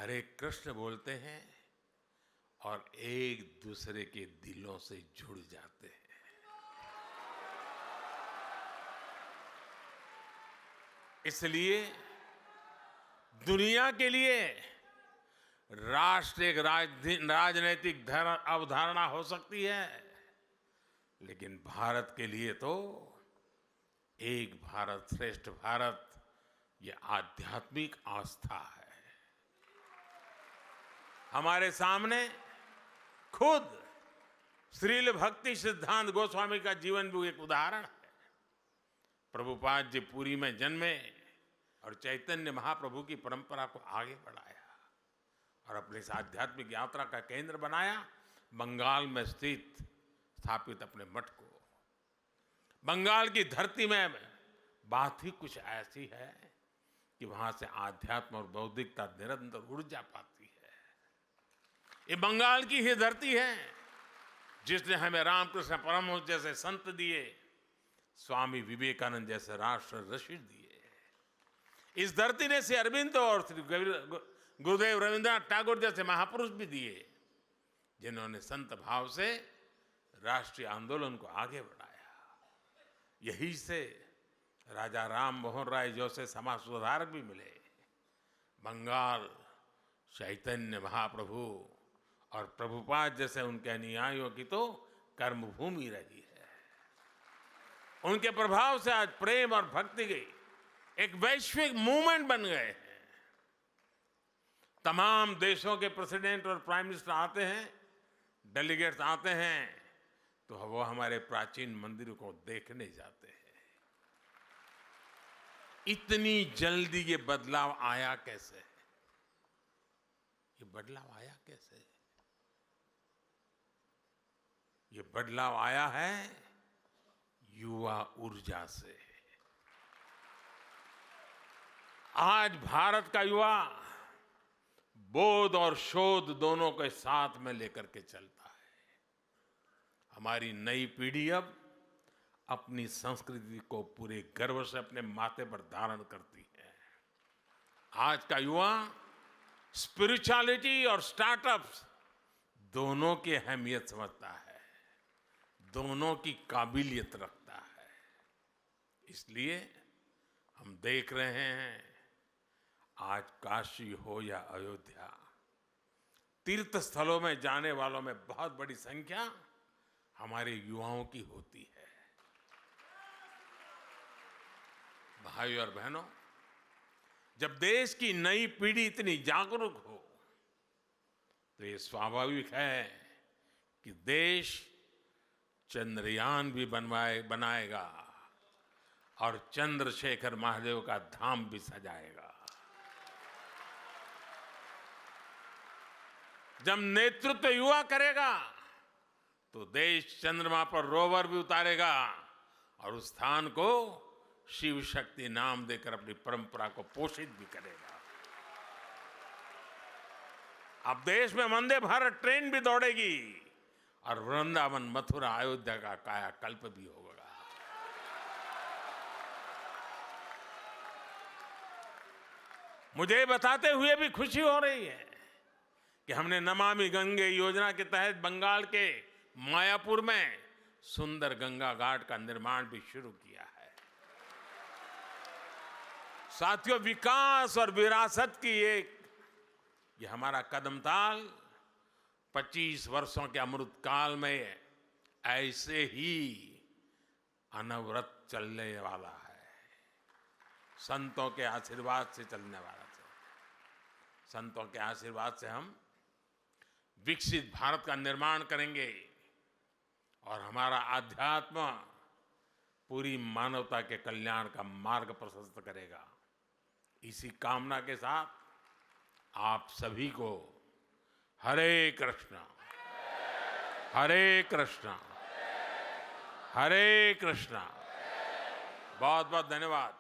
हरे कृष्ण बोलते हैं और एक दूसरे के दिलों से जुड़ जाते हैं। इसलिए दुनिया के लिए राष्ट्र एक राजनीतिक अवधारणा हो सकती है, लेकिन भारत के लिए तो एक भारत श्रेष्ठ भारत ये आध्यात्मिक आस्था है। हमारे सामने खुद श्रील भक्ति सिद्धांत गोस्वामी का जीवन भी एक उदाहरण है। प्रभुपाद जी पुरी में जन्मे और चैतन्य महाप्रभु की परंपरा को आगे बढ़ाया और अपनी इस आध्यात्मिक यात्रा का केंद्र बनाया बंगाल में स्थापित अपने मठ को। बंगाल की धरती में बात ही कुछ ऐसी है कि वहां से आध्यात्म और बौद्धिकता निरंतर ऊर्जा पाती है। ये बंगाल की ही धरती है जिसने हमें रामकृष्ण परमहंस जैसे संत दिए, स्वामी विवेकानंद जैसे राष्ट्र ऋषि दिए। इस धरती ने श्री अरविंद और श्री गुरुदेव रविंद्रनाथ टैगोर जैसे महापुरुष भी दिए, जिन्होंने संत भाव से राष्ट्रीय आंदोलन को आगे बढ़ाया। यही से राजा राम मोहन राय जैसे समाज सुधारक भी मिले। बंगाल चैतन्य महाप्रभु और प्रभुपाद जैसे उनके अनुयायियों की तो कर्मभूमि रही है। उनके प्रभाव से आज प्रेम और भक्ति की एक वैश्विक मूवमेंट बन गए हैं। तमाम देशों के प्रेसिडेंट और प्राइम मिनिस्टर आते हैं, डेलीगेट्स आते हैं, तो वो हमारे प्राचीन मंदिरों को देखने जाते हैं। इतनी जल्दी ये बदलाव आया कैसे? ये बदलाव आया कैसे? ये बदलाव आया है युवा ऊर्जा से। आज भारत का युवा बोध और शोध दोनों के साथ में लेकर के चलता है। हमारी नई पीढ़ी अब अपनी संस्कृति को पूरे गर्व से अपने माथे पर धारण करती है। आज का युवा स्पिरिचुअलिटी और स्टार्टअप्स दोनों की अहमियत समझता है, दोनों की काबिलियत रखता है। इसलिए हम देख रहे हैं आज काशी हो या अयोध्या, तीर्थ स्थलों में जाने वालों में बहुत बड़ी संख्या हमारे युवाओं की होती है। भाइयों और बहनों, जब देश की नई पीढ़ी इतनी जागरूक हो तो ये स्वाभाविक है कि देश चंद्रयान भी बनाएगा और चंद्रशेखर महादेव का धाम भी सजाएगा। जब नेतृत्व युवा करेगा तो देश चंद्रमा पर रोवर भी उतारेगा और उस स्थान को शिव शक्ति नाम देकर अपनी परंपरा को पोषित भी करेगा। अब देश में वंदे भारत ट्रेन भी दौड़ेगी और वृंदावन, मथुरा, अयोध्या का कायाकल्प भी होगा। मुझे बताते हुए भी खुशी हो रही है कि हमने नमामि गंगे योजना के तहत बंगाल के मायापुर में सुंदर गंगा घाट का निर्माण भी शुरू किया है। साथियों, विकास और विरासत की ये हमारा कदमताल 25 वर्षों के अमृत काल में ऐसे ही अनवरत चलने वाला है। संतों के आशीर्वाद से चलने वाला है। संतों के आशीर्वाद से हम विकसित भारत का निर्माण करेंगे और हमारा अध्यात्म पूरी मानवता के कल्याण का मार्ग प्रशस्त करेगा। इसी कामना के साथ आप सभी को हरे कृष्णा, हरे कृष्णा, हरे कृष्णा। बहुत बहुत धन्यवाद।